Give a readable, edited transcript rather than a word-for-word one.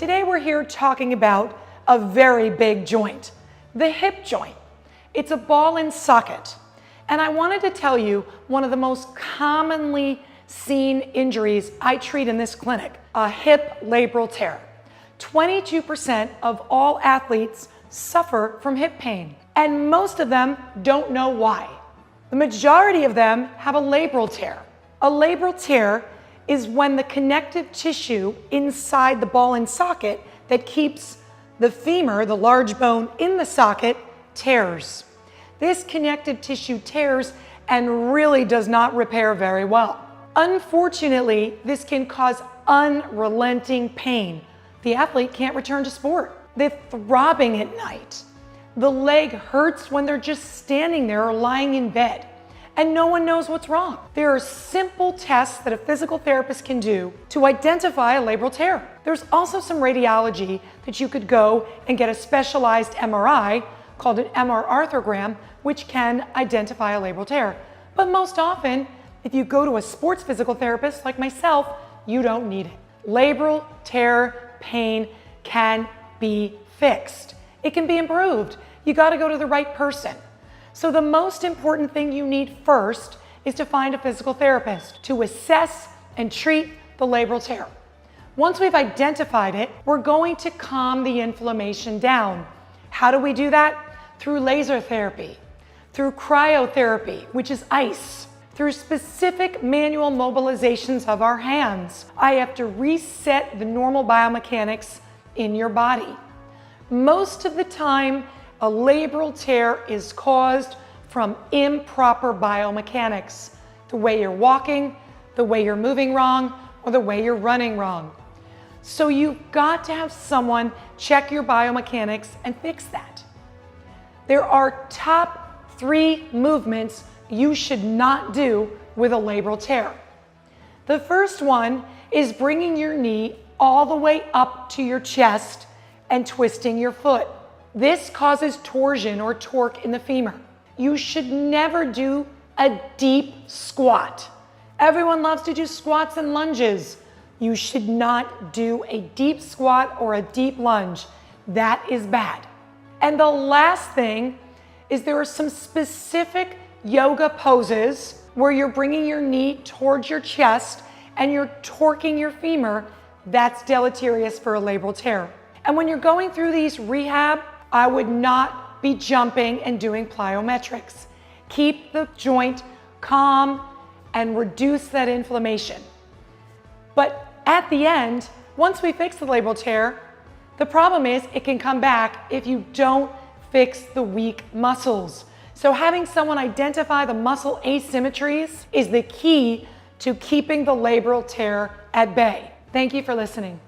Today we're here talking about a very big joint, the hip joint. It's a ball and socket. And I wanted to tell you one of the most commonly seen injuries I treat in this clinic, a hip labral tear. 22% of all athletes suffer from hip pain, and most of them don't know why. The majority of them have a labral tear. A labral tear is when the connective tissue inside the ball and socket that keeps the femur, the large bone in the socket, tears. This connective tissue tears and really does not repair very well. Unfortunately, this can cause unrelenting pain. The athlete can't return to sport. They're throbbing at night. The leg hurts when they're just standing there or lying in bed, and no one knows what's wrong. There are simple tests that a physical therapist can do to identify a labral tear. There's also some radiology that you could go and get a specialized MRI called an MR arthrogram, which can identify a labral tear. But most often, if you go to a sports physical therapist like myself, you don't need it. Labral tear pain can be fixed. It can be improved. You got to go to the right person. So the most important thing you need first is to find a physical therapist to assess and treat the labral tear. Once we've identified it, we're going to calm the inflammation down. How do we do that? Through laser therapy, through cryotherapy, which is ice, through specific manual mobilizations of our hands. I have to reset the normal biomechanics in your body. Most of the time, a labral tear is caused from improper biomechanics. The way you're walking, the way you're moving wrong, or the way you're running wrong. So you've got to have someone check your biomechanics and fix that. There are top 3 movements you should not do with a labral tear. The first one is bringing your knee all the way up to your chest and twisting your foot. This causes torsion or torque in the femur. You should never do a deep squat. Everyone loves to do squats and lunges. You should not do a deep squat or a deep lunge. That is bad. And the last thing is there are some specific yoga poses where you're bringing your knee towards your chest and you're torquing your femur. That's deleterious for a labral tear. And when you're going through these rehab, I would not be jumping and doing plyometrics. Keep the joint calm and reduce that inflammation. But at the end, once we fix the labral tear, the problem is it can come back if you don't fix the weak muscles. So having someone identify the muscle asymmetries is the key to keeping the labral tear at bay. Thank you for listening.